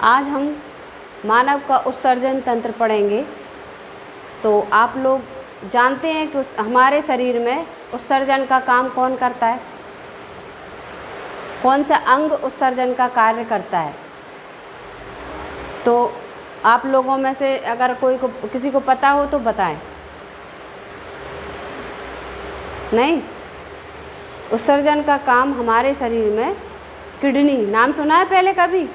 आज हम मानव का उत्सर्जन तंत्र पढ़ेंगे। तो आप लोग जानते हैं कि हमारे शरीर में उत्सर्जन का काम कौन करता है, कौन सा अंग उत्सर्जन का कार्य करता है। तो आप लोगों में से अगर किसी को पता हो तो बताएं। नहीं, उत्सर्जन का काम हमारे शरीर में किडनी, नाम सुना है पहले कभी?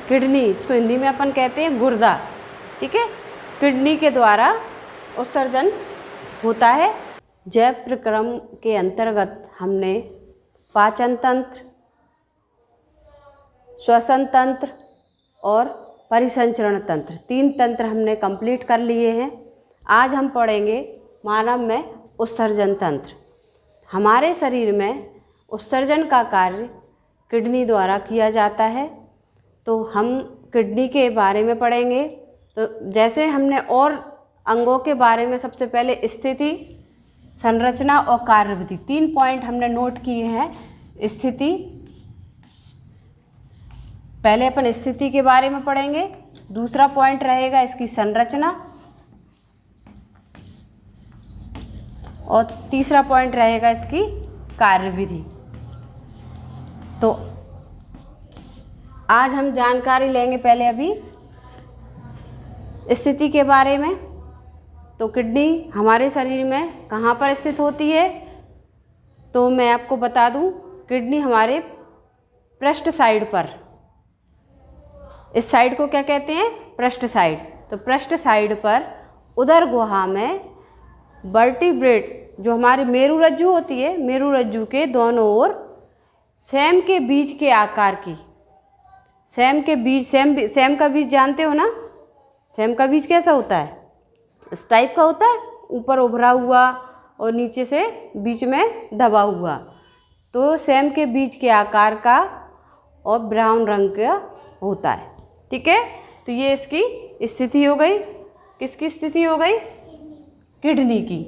किडनी, इसको हिंदी में अपन कहते हैं गुर्दा, ठीक है। किडनी के द्वारा उत्सर्जन होता है। जैव प्रक्रम के अंतर्गत हमने पाचन तंत्र, श्वसन तंत्र और परिसंचरण तंत्र, 3 तंत्र हमने कंप्लीट कर लिए हैं। आज हम पढ़ेंगे मानव में उत्सर्जन तंत्र। हमारे शरीर में उत्सर्जन का कार्य किडनी द्वारा किया जाता है। तो हम किडनी के बारे में पढ़ेंगे। तो जैसे हमने और अंगों के बारे में सबसे पहले स्थिति, संरचना और कार्यविधि, 3 पॉइंट हमने नोट किए हैं। स्थिति, पहले अपन स्थिति के बारे में पढ़ेंगे। दूसरा पॉइंट रहेगा इसकी संरचना और तीसरा पॉइंट रहेगा इसकी कार्यविधि। तो आज हम जानकारी लेंगे पहले अभी स्थिति के बारे में। तो किडनी हमारे शरीर में कहाँ पर स्थित होती है, तो मैं आपको बता दूं, किडनी हमारे पृष्ठ साइड पर, इस साइड को क्या कहते हैं? पृष्ठ साइड। तो पृष्ठ साइड पर उदर गुहा में वर्टिब्रेट, जो हमारी मेरुरज्जु होती है, मेरुरज्जु के दोनों ओर सेम के बीज के आकार की, सेम के बीज, सेम का बीज जानते हो ना? सेम का बीज कैसा होता है? इस टाइप का होता है, ऊपर उभरा हुआ और नीचे से बीच में दबा हुआ। तो सेम के बीज के आकार का और ब्राउन रंग का होता है, ठीक है। तो ये इसकी स्थिति हो गई। किसकी स्थिति हो गई? किडनी की,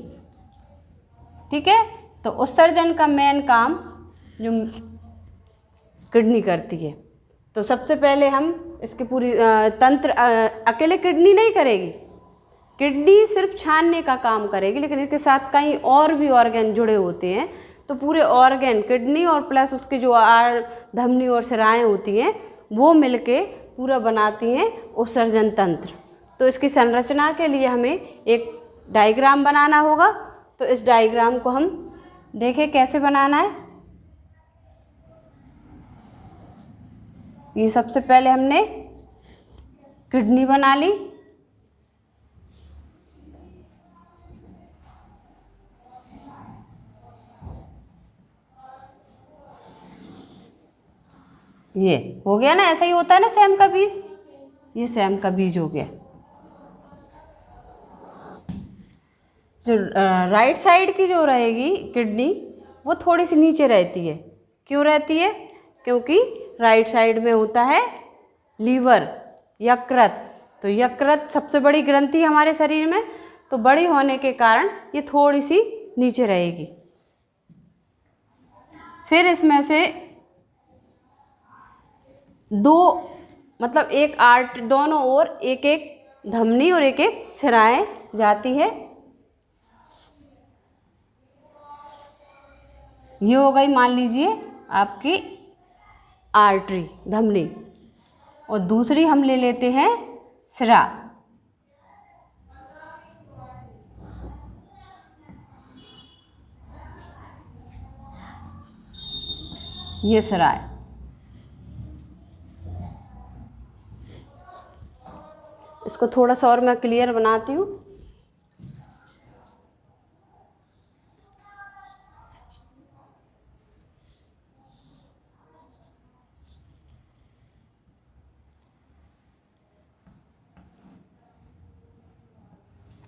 ठीक है। तो उत्सर्जन का मेन काम जो किडनी करती है। तो सबसे पहले हम इसके पूरी तंत्र, अकेले किडनी नहीं करेगी, किडनी सिर्फ छानने का काम करेगी, लेकिन इसके साथ कई और भी ऑर्गन जुड़े होते हैं। तो पूरे ऑर्गन, किडनी और प्लस उसके जो धमनी और सिराएं होती हैं, वो मिलके पूरा बनाती हैं उत्सर्जन तंत्र। तो इसकी संरचना के लिए हमें एक डायग्राम बनाना होगा। तो इस डायग्राम को हम देखें कैसे बनाना है। ये सबसे पहले हमने किडनी बना ली। ये हो गया ना, ऐसा ही होता है ना सेम का बीज। ये सेम का बीज हो गया। जो राइट साइड की जो रहेगी किडनी, वो थोड़ी सी नीचे रहती है। क्यों रहती है? क्योंकि राइट साइड में होता है लीवर, यकृत। तो यकृत सबसे बड़ी ग्रंथि हमारे शरीर में, तो बड़ी होने के कारण ये थोड़ी सी नीचे रहेगी। फिर इसमें से एक आर्ट, दोनों ओर एक एक धमनी और एक एक सिराएं जाती है। ये हो गई, मान लीजिए, आपकी आर्टरी, धमनी। और दूसरी हम ले लेते हैं सिरा। ये सिरा है। इसको थोड़ा सा और मैं क्लियर बनाती हूँ।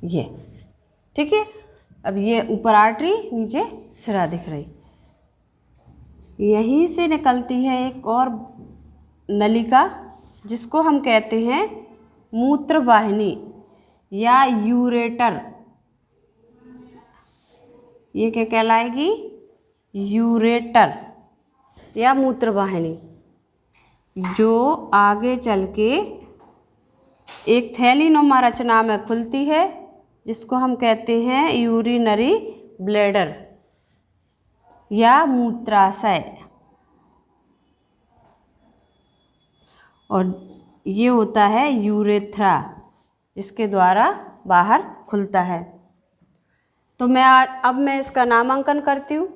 ये ठीक है। अब ये ऊपर आर्टरी, नीचे सिरा दिख रही। यहीं से निकलती है एक और नलिका, जिसको हम कहते हैं मूत्र वाहिनी या यूरेटर। ये क्या कहलाएगी? यूरेटर या मूत्र वाहिनी। जो आगे चल के एक थैलीनुमा रचना में खुलती है, जिसको हम कहते हैं यूरिनरी ब्लैडर या मूत्राशय। और ये होता है यूरेथ्रा, जिसके द्वारा बाहर खुलता है। तो अब मैं इसका नामांकन करती हूँ।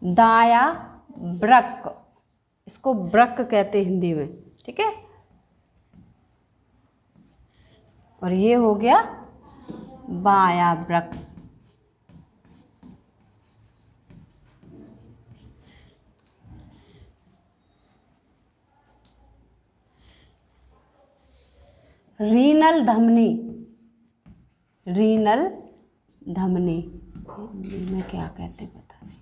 दाया वृक्क, इसको वृक्क कहते हैं हिंदी में, ठीक है। और ये हो गया बाया वृक्क। रीनल धमनी, रीनल धमनी में क्या कहते बता दें।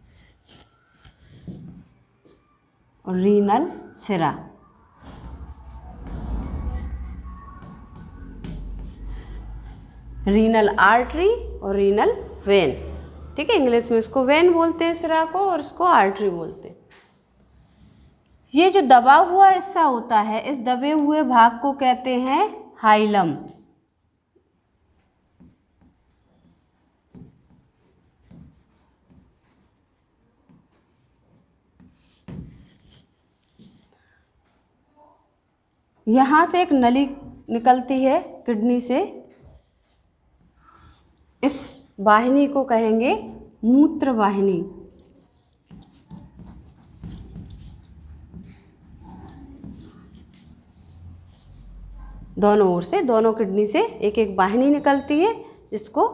और रीनल सिरा, रीनल आर्टरी और रीनल वेन, ठीक है। इंग्लिश में इसको वेन बोलते हैं सिरा को, और इसको आर्टरी बोलते हैं। ये जो दबा हुआ हिस्सा होता है, इस दबे हुए भाग को कहते हैं हाइलम। यहाँ से एक नली निकलती है किडनी से, इस वाहिनी को कहेंगे मूत्र वाहिनी। दोनों ओर से, दोनों किडनी से एक एक वाहिनी निकलती है, जिसको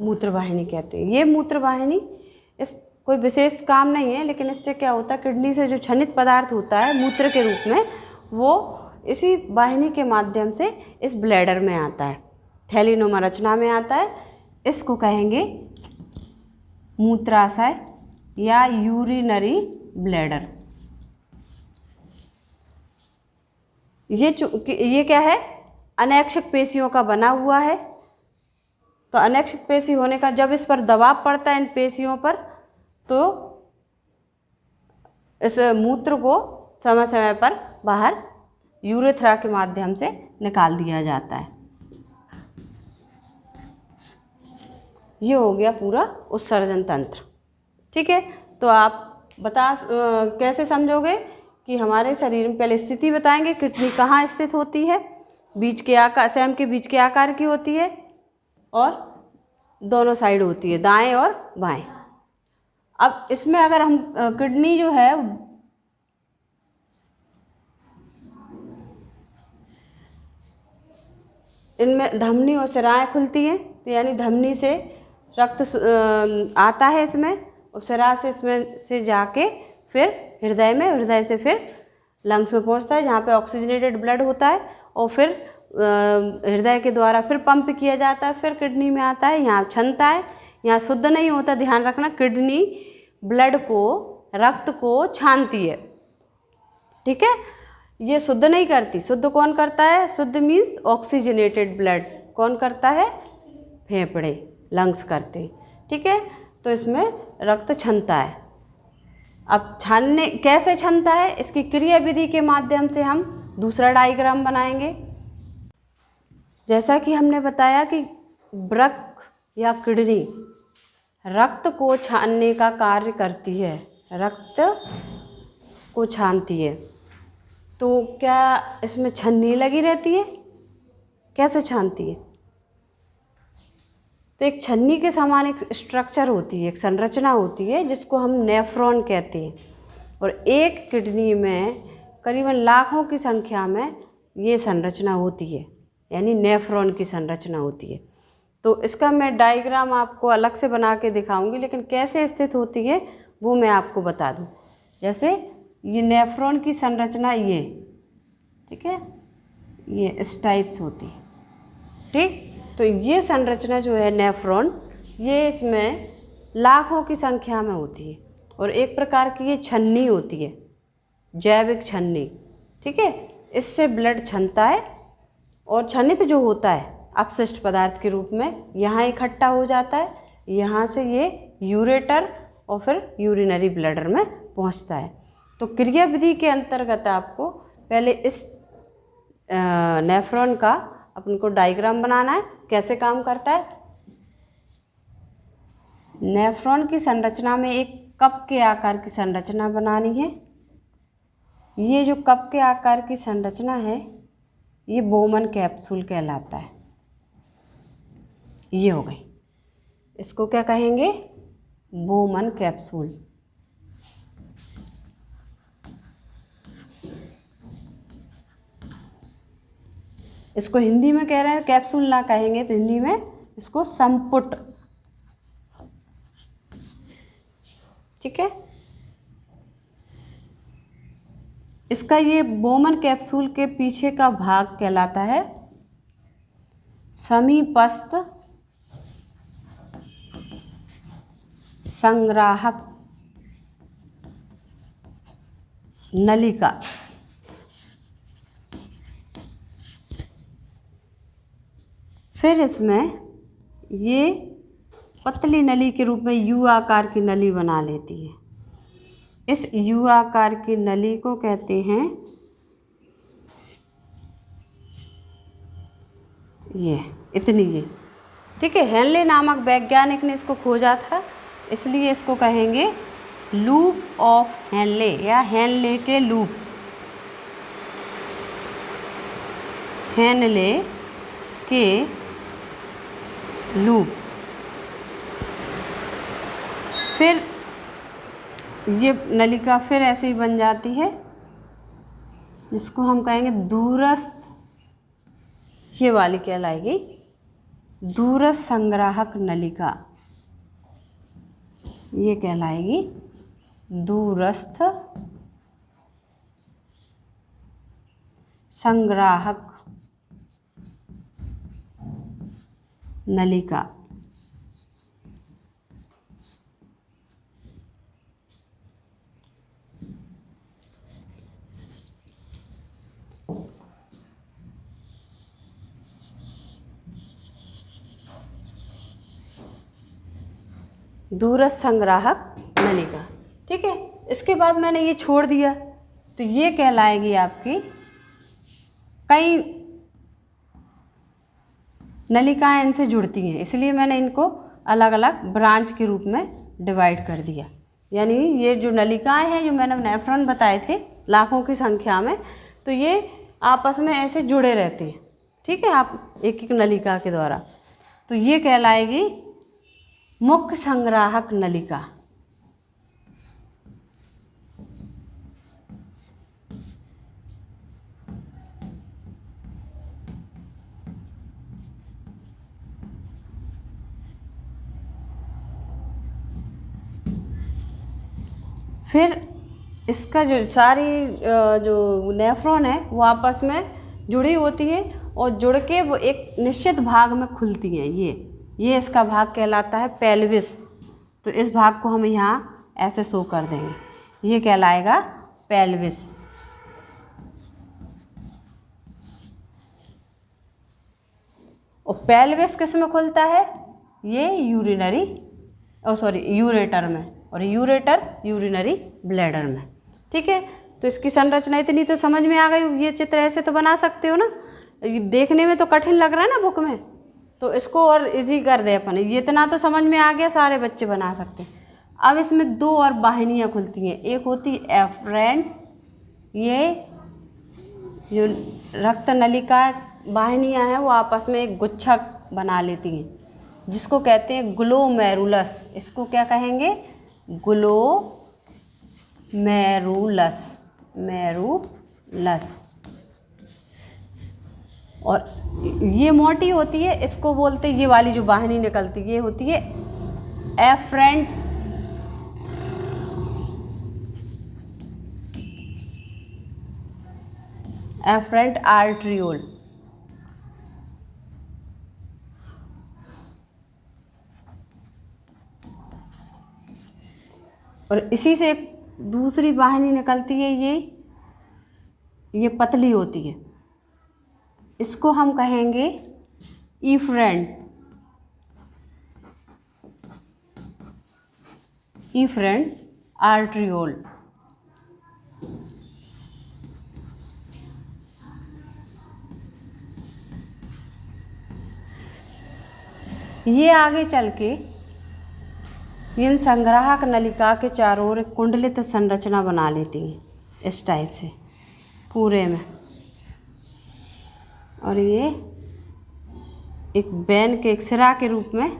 मूत्र वाहिनी कहते हैं। ये मूत्र वाहिनी इस कोई विशेष काम नहीं है, लेकिन इससे क्या होता है, किडनी से जो क्षनित पदार्थ होता है मूत्र के रूप में, वो इसी वाहिनी के माध्यम से इस ब्लैडर में आता है, थैलीनुमा रचना में आता है। इसको कहेंगे मूत्राशय या यूरिनरी ब्लैडर। ये क्या है, अनैक्षिक पेशियों का बना हुआ है। तो अनैक्षिक पेशी होने का, जब इस पर दबाव पड़ता है इन पेशियों पर, तो इस मूत्र को समय समय पर बाहर यूरेथ्रा के माध्यम से निकाल दिया जाता है। ये हो गया पूरा उत्सर्जन तंत्र, ठीक है। तो आप कैसे समझोगे कि हमारे शरीर में, पहले स्थिति बताएंगे, किडनी कहाँ स्थित होती है, बीच के आकार, स्वयं के बीच के आकार की होती है, और दोनों साइड होती है, दाएं और बाएं। अब इसमें अगर हम किडनी जो है, इनमें धमनी और सिराएं खुलती हैं, तो यानी धमनी से रक्त आता है इसमें, और सिरा से इसमें से जाके फिर हृदय में, हृदय से फिर लंग्स में पहुंचता है, जहाँ पे ऑक्सीजनेटेड ब्लड होता है, और फिर हृदय के द्वारा फिर पंप किया जाता है, फिर किडनी में आता है, यहाँ छनता है। यहाँ शुद्ध नहीं होता, ध्यान रखना, किडनी ब्लड को, रक्त को छानती है, ठीक है। ये शुद्ध नहीं करती। शुद्ध कौन करता है? शुद्ध मीन्स ऑक्सीजनेटेड ब्लड कौन करता है? फेफड़े, लंग्स करते हैं, ठीक है। तो इसमें रक्त छनता है। अब छानने कैसे छनता है, इसकी क्रिया विधि के माध्यम से हम दूसरा डायग्राम बनाएंगे। जैसा कि हमने बताया कि वृक्क या किडनी रक्त को छानने का कार्य करती है, रक्त को छानती है। तो क्या इसमें छन्नी लगी रहती है? कैसे छानती है? तो एक छन्नी के समान एक स्ट्रक्चर होती है, एक संरचना होती है, जिसको हम नेफ्रॉन कहते हैं। और एक किडनी में करीबन लाखों की संख्या में ये संरचना होती है, यानी नेफ्रॉन की संरचना होती है। तो इसका मैं डायग्राम आपको अलग से बना के दिखाऊंगी, लेकिन कैसे स्थित होती है वो मैं आपको बता दूं। जैसे ये नेफ्रॉन की संरचना, ये ठीक है, ये इस टाइप से होती है, ठीक। तो ये संरचना जो है नेफ्रॉन, ये इसमें लाखों की संख्या में होती है। और एक प्रकार की ये छन्नी होती है, जैविक छन्नी, ठीक है। इससे ब्लड छनता है और छनित जो होता है अपशिष्ट पदार्थ के रूप में यहाँ इकट्ठा हो जाता है, यहाँ से ये यूरेटर और फिर यूरिनरी ब्लैडर में पहुँचता है। तो क्रिया विधि के अंतर्गत आपको पहले इस नेफ्रॉन का अपन को डायग्राम बनाना है, कैसे काम करता है। नेफ्रॉन की संरचना में एक कप के आकार की संरचना बनानी है। ये जो कप के आकार की संरचना है ये बोमन कैप्सूल कहलाता है। ये हो गई, इसको क्या कहेंगे, बोमन कैप्सूल। इसको हिंदी में कह रहे हैं कैप्सूल ना कहेंगे तो हिंदी में इसको संपुट, ठीक है। इसका ये बोमन कैप्सूल के पीछे का भाग कहलाता है समीपस्थ संग्राहक नलिका। फिर इसमें ये पतली नली के रूप में यू आकार की नली बना लेती है। इस यू आकार की नली को कहते हैं ये इतनी ये, ठीक है। हेनले नामक वैज्ञानिक ने इसको खोजा था, इसलिए इसको कहेंगे लूप ऑफ हेनले या हेनले के लूप, हेनले के लूप। फिर ये नलिका फिर ऐसे ही बन जाती है, जिसको हम कहेंगे दूरस्थ, ये वाली कहलाएगी दूरस्थ संग्राहक नलिका, ये कहलाएगी दूरस्थ संग्राहक नलिका। दूरस्थ संग्राहक नलिका, ठीक है। इसके बाद मैंने ये छोड़ दिया तो ये कहलाएगी आपकी, कई नलिकाएं इनसे जुड़ती हैं, इसलिए मैंने इनको अलग अलग ब्रांच के रूप में डिवाइड कर दिया। यानी ये जो नलिकाएं हैं, जो मैंने नेफ्रॉन बताए थे लाखों की संख्या में, तो ये आपस में ऐसे जुड़े रहते हैं, ठीक है, आप एक एक नलिका के द्वारा। तो ये कहलाएगी मुख्य संग्राहक नलिका। फिर इसका जो सारी जो नेफ्रॉन है वो आपस में जुड़ी होती है और जुड़ के वो एक निश्चित भाग में खुलती हैं। ये इसका भाग कहलाता है पेल्विस। तो इस भाग को हम यहाँ ऐसे शो कर देंगे, ये कहलाएगा पेल्विस। और पेल्विस किस में खुलता है, ये यूरेटर में, और यूरेटर यूरिनरी ब्लैडर में, ठीक है। तो इसकी संरचना इतनी तो समझ में आ गई। ये चित्र ऐसे तो बना सकते हो ना, देखने में तो कठिन लग रहा है ना बुक में, तो इसको और इजी कर दे अपन। ये इतना तो समझ में आ गया, सारे बच्चे बना सकते हैं। अब इसमें दो और वाहिनियाँ खुलती हैं, एक होती एफरेंट, ये जो रक्त नलिका वाहिनियाँ हैं वो आपस में एक गुच्छा बना लेती हैं, जिसको कहते हैं ग्लोमेरुलस। इसको क्या कहेंगे, मेरुलस। और ये मोटी होती है, इसको बोलते हैं, ये वाली जो वाहिनी निकलती है ये होती है एफरेंट आर्ट्रियोल। और इसी से एक दूसरी वाहिनी निकलती है, ये पतली होती है, इसको हम कहेंगे इफरेंट इफरेंट आर्ट्रियोल। ये आगे चल के इन संग्राहक नलिका के चारों ओर एक कुंडलित संरचना बना लेती हैं इस टाइप से पूरे में, और ये एक वेन के एक सिरा के रूप में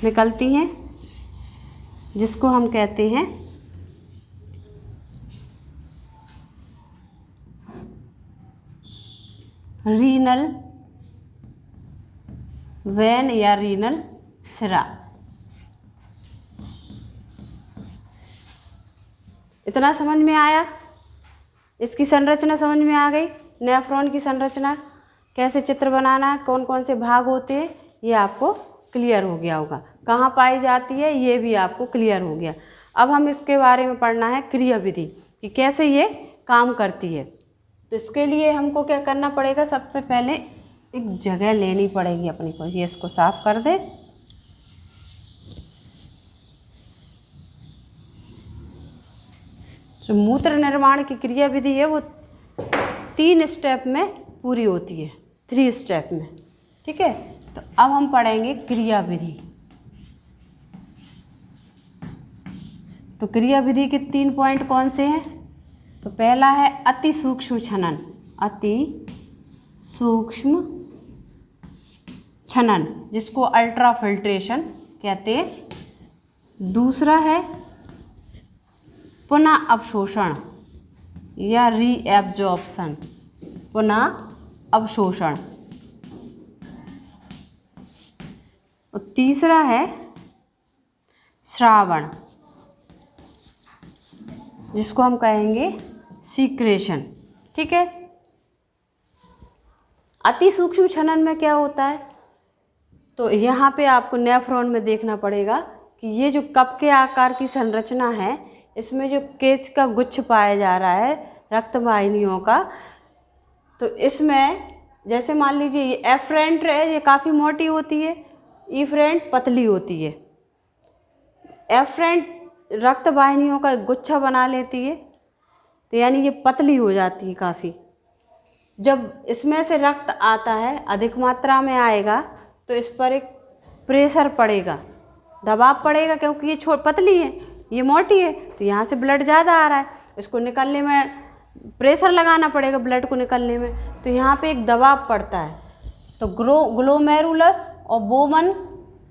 निकलती हैं, जिसको हम कहते हैं रीनल वेन या रीनल सिरा। इतना समझ में आया? इसकी संरचना समझ में आ गई? नेफ्रॉन की संरचना कैसे चित्र बनाना, कौन कौन से भाग होते हैं, ये आपको क्लियर हो गया होगा। कहाँ पाई जाती है ये भी आपको क्लियर हो गया। अब हम इसके बारे में पढ़ना है क्रिया विधि कि कैसे ये काम करती है। तो इसके लिए हमको क्या करना पड़ेगा, सबसे पहले एक जगह लेनी पड़ेगी अपनी को। ये इसको साफ कर दे। जो मूत्र निर्माण की क्रिया विधि है वो 3 स्टेप में पूरी होती है, 3 स्टेप में, ठीक है। तो अब हम पढ़ेंगे क्रिया विधि। तो क्रिया विधि के 3 पॉइंट कौन से हैं? तो पहला है अति सूक्ष्म छनन, अति सूक्ष्म छनन, जिसको अल्ट्रा फिल्ट्रेशन कहते हैं। दूसरा है पुनः अवशोषण या रीएब्जॉर्प्शन, पुनः अवशोषण। और तीसरा है श्रावण, जिसको हम कहेंगे सीक्रेशन, ठीक है। अति सूक्ष्म छनन में क्या होता है, तो यहाँ पे आपको नेफ्रॉन में देखना पड़ेगा कि ये जो कप के आकार की संरचना है, इसमें जो केश का गुच्छ पाया जा रहा है रक्त वाहिनियों का, तो इसमें जैसे मान लीजिए ये एफरेंट है, ये काफ़ी मोटी होती है, इफरेंट पतली होती है। एफरेंट रक्त वाहिनियों का गुच्छा बना लेती है, तो यानी ये पतली हो जाती है काफ़ी। जब इसमें से रक्त आता है, अधिक मात्रा में आएगा, तो इस पर एक प्रेशर पड़ेगा, दबाव पड़ेगा, क्योंकि ये पतली है, ये मोटी है, तो यहाँ से ब्लड ज़्यादा आ रहा है, इसको निकलने में प्रेशर लगाना पड़ेगा ब्लड को निकलने में, तो यहाँ पे एक दबाव पड़ता है। तो ग्लोमेरुलस और बोमन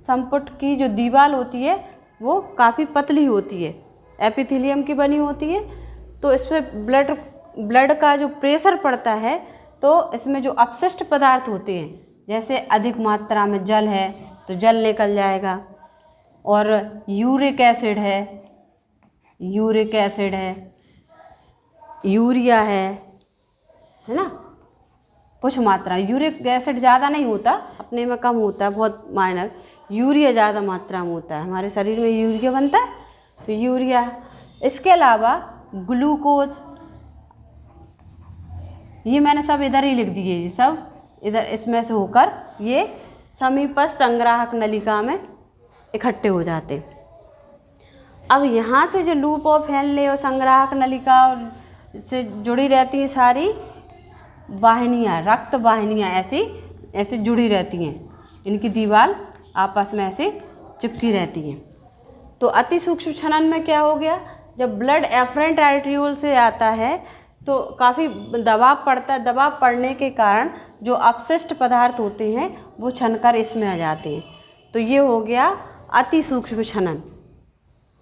संपुट की जो दीवार होती है वो काफ़ी पतली होती है, एपिथेलियम की बनी होती है। तो इस पर ब्लड का जो प्रेशर पड़ता है, तो इसमें जो अपशिष्ट पदार्थ होते हैं, जैसे अधिक मात्रा में जल है तो जल निकल जाएगा, और यूरिक एसिड है, यूरिया है ना, कुछ मात्रा। यूरिक एसिड ज़्यादा नहीं होता, अपने में कम होता है, बहुत माइनर। यूरिया ज़्यादा मात्रा में होता है, हमारे शरीर में यूरिया बनता है, तो यूरिया। इसके अलावा ग्लूकोज, ये मैंने सब इधर ही लिख दिए, ये सब इधर इसमें से होकर ये समीपस्थ संग्राहक नलिका में इकट्ठे हो जाते। अब यहाँ से जो लूप ऑफ हेनले और संग्राहक नलिका से जुड़ी रहती है सारी वाहिनियाँ, रक्त वाहिनियाँ ऐसे जुड़ी रहती हैं, इनकी दीवार आपस में ऐसे चिपकी रहती हैं। तो अति सूक्ष्म छनन में क्या हो गया, जब ब्लड एफरेंट आर्ट्रियोल से आता है तो काफ़ी दबाव पड़ता है, दबाव पड़ने के कारण जो अपशिष्ट पदार्थ होते हैं वो छनकर इसमें आ जाते हैं। तो ये हो गया अति सूक्ष्म छनन।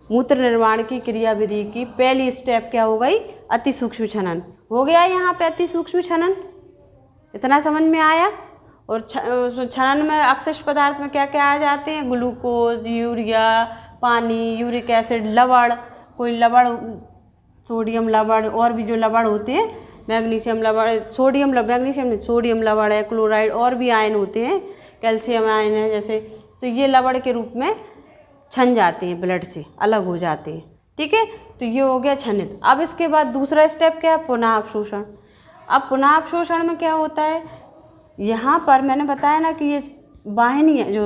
मूत्र निर्माण की क्रिया विधि की पहली स्टेप क्या हो गई, अति सूक्ष्म छनन हो गया। यहाँ पे अति सूक्ष्म छनन इतना समझ में आया। और छनन में अपशिष्ट पदार्थ में क्या क्या आ जाते हैं, ग्लूकोज, यूरिया, पानी, यूरिक एसिड, लवण, कोई लवण, सोडियम लवण, और भी जो लवण होते हैं, मैग्नीशियम लवण, सोडियम लवण है, क्लोराइड, और भी आयन होते हैं, कैल्शियम आयन है जैसे, तो ये लवण के रूप में छन जाते हैं, ब्लड से अलग हो जाते हैं, ठीक है। तो ये हो गया छनित। अब इसके बाद दूसरा स्टेप क्या है, पुनः अवशोषण। अब पुनः अवशोषण में क्या होता है, यहाँ पर मैंने बताया ना कि ये वाहिनी है, जो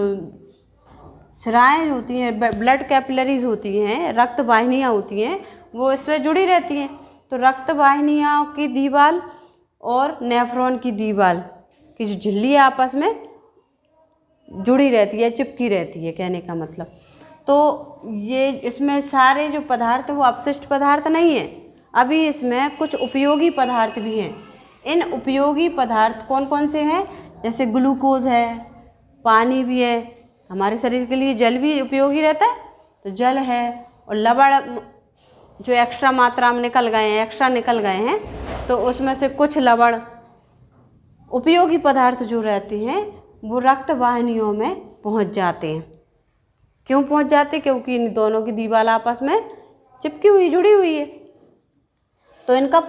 शिराएँ होती हैं, ब्लड कैपिलरीज होती हैं, रक्त वाहिनियाँ होती हैं, वो इसमें जुड़ी रहती हैं। तो रक्त वाहिनियों की दीवार और नेफ्रॉन की दीवार की जो झिल्ली है आपस में जुड़ी रहती है, चिपकी रहती है, कहने का मतलब। तो ये इसमें सारे जो पदार्थ वो अपशिष्ट पदार्थ नहीं है, अभी इसमें कुछ उपयोगी पदार्थ भी हैं। इन उपयोगी पदार्थ कौन कौन से हैं? जैसे ग्लूकोज है, पानी भी है, हमारे शरीर के लिए जल भी उपयोगी रहता है, तो जल है, और लवण जो एक्स्ट्रा मात्रा में निकल गए हैं, एक्स्ट्रा निकल गए हैं, तो उसमें से कुछ लवण उपयोगी पदार्थ जो रहते हैं वो रक्त वाहिनियों में पहुंच जाते हैं। क्यों पहुंच जाते? क्योंकि इन दोनों की दीवार आपस में चिपकी हुई, जुड़ी हुई है। तो इनका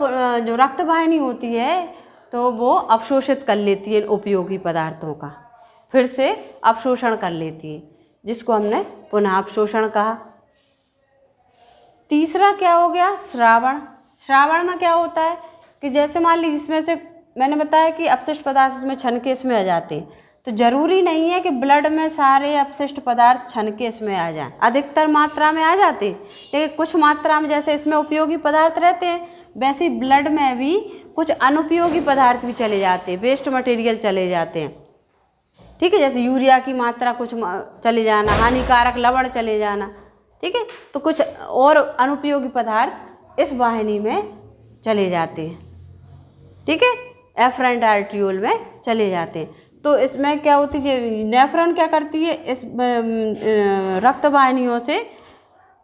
जो रक्त वाहिनी होती है तो वो अवशोषित कर लेती है उपयोगी पदार्थों का, फिर से अवशोषण कर लेती है, जिसको हमने पुनः अवशोषण कहा। तीसरा क्या हो गया? श्रावण। श्रावण में क्या होता है कि जैसे मान लीजिए इसमें से मैंने बताया कि अपशिष्ट पदार्थ इसमें छन के इसमें आ जाते हैं, तो ज़रूरी नहीं है कि ब्लड में सारे अपशिष्ट पदार्थ छन के इसमें आ जाएं, अधिकतर मात्रा में आ जाते हैं, लेकिन कुछ मात्रा में जैसे इसमें उपयोगी पदार्थ रहते हैं, वैसे ब्लड में भी कुछ अनुपयोगी पदार्थ भी चले जाते हैं, वेस्ट मटेरियल चले जाते हैं। ठीक है, जैसे यूरिया की मात्रा कुछ चले जाना, हानिकारक लवण चले जाना। ठीक है, तो कुछ और अनुपयोगी पदार्थ इस वाहिनी में चले जाते हैं। ठीक है, एफरेंट आर्ट्रियोल में चले जाते हैं। तो इसमें क्या होती है, नेफ्रॉन क्या करती है, इस रक्त वाहिनियों से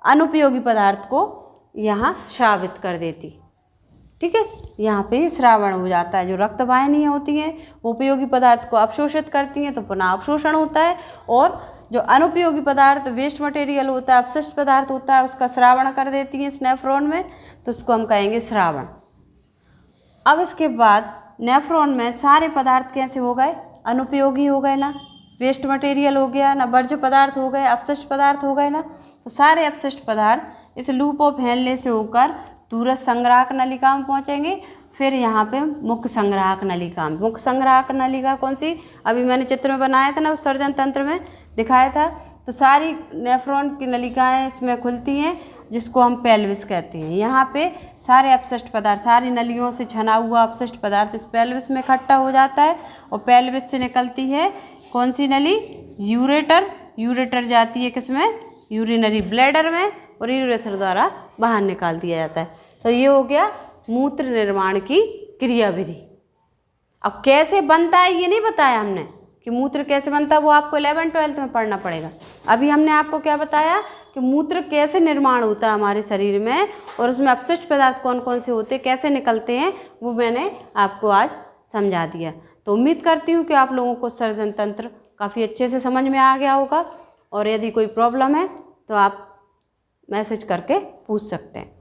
अनुपयोगी पदार्थ को यहाँ श्रावित कर देती। ठीक है, यहाँ पे श्रावण हो जाता है। जो रक्त वाहिनियाँ होती हैं वो उपयोगी पदार्थ को अवशोषित करती हैं, तो पुनः अवशोषण होता है, और जो अनुपयोगी पदार्थ वेस्ट मटेरियल होता है, अपशिष्ट पदार्थ होता है, उसका श्रावण कर देती है इस नेफ्रॉन में, तो उसको हम कहेंगे श्रावण। अब इसके बाद नेफ्रॉन में सारे पदार्थ कैसे हो गए? अनुपयोगी हो गए ना, वेस्ट मटेरियल हो गया ना, वर्ज्य पदार्थ हो गए, अपशिष्ट पदार्थ हो गए ना। तो सारे अपशिष्ट पदार्थ इस लूप ऑफ हेनले से होकर दूरस्थ संग्राहक नलिका में पहुँचेंगे, फिर यहाँ पे मुख्य संग्राहक नलिका में। मुख्य संग्राहक नलिका कौन सी? अभी मैंने चित्र में बनाया था ना, उत्सर्जन तंत्र में दिखाया था। तो सारी नेफ्रॉन की नलिकाएँ इसमें खुलती हैं, जिसको हम पेल्विस कहते हैं। यहाँ पे सारे अपशिष्ट पदार्थ, सारी नलियों से छना हुआ अपशिष्ट पदार्थ इस पेल्विस में इकट्ठा हो जाता है, और पेल्विस से निकलती है कौन सी नली? यूरेटर। यूरेटर जाती है किसमें? यूरिनरी ब्लैडर में, और यूरेथर द्वारा बाहर निकाल दिया जाता है। तो ये हो गया मूत्र निर्माण की क्रिया विधि। अब कैसे बनता है ये नहीं बताया हमने कि मूत्र कैसे बनता है, वो आपको 11th-12th में पढ़ना पड़ेगा। अभी हमने आपको क्या बताया कि मूत्र कैसे निर्माण होता है हमारे शरीर में, और उसमें अपशिष्ट पदार्थ कौन कौन से होते हैं, कैसे निकलते हैं, वो मैंने आपको आज समझा दिया। तो उम्मीद करती हूँ कि आप लोगों को उत्सर्जन तंत्र काफ़ी अच्छे से समझ में आ गया होगा, और यदि कोई प्रॉब्लम है तो आप मैसेज करके पूछ सकते हैं।